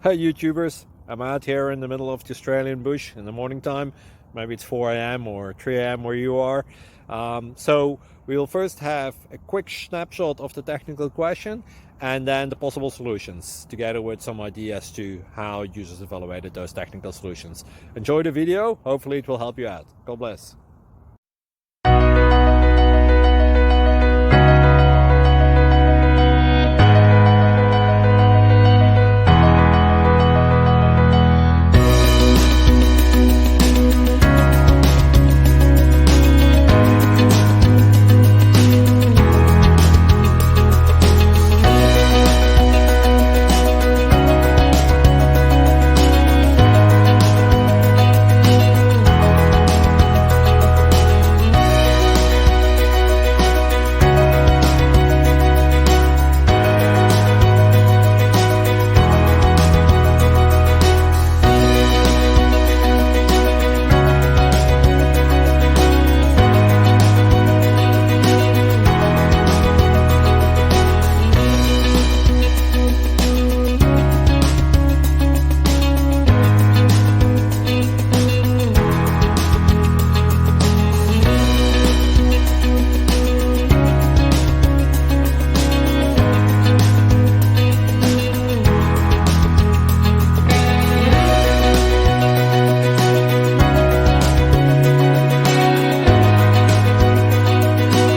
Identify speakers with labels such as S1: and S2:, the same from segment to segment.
S1: Hey YouTubers, I'm out here in the middle of the Australian bush in the morning time. Maybe it's 4 a.m. or 3 a.m. where you are. So we'll first have a quick snapshot of the technical question and then the possible solutions, together with some ideas to how users evaluated those technical solutions. Enjoy the video, hopefully it will help you out. God bless.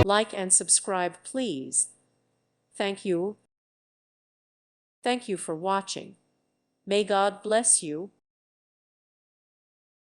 S2: Like and subscribe, please. Thank you. Thank you for watching. May God bless you.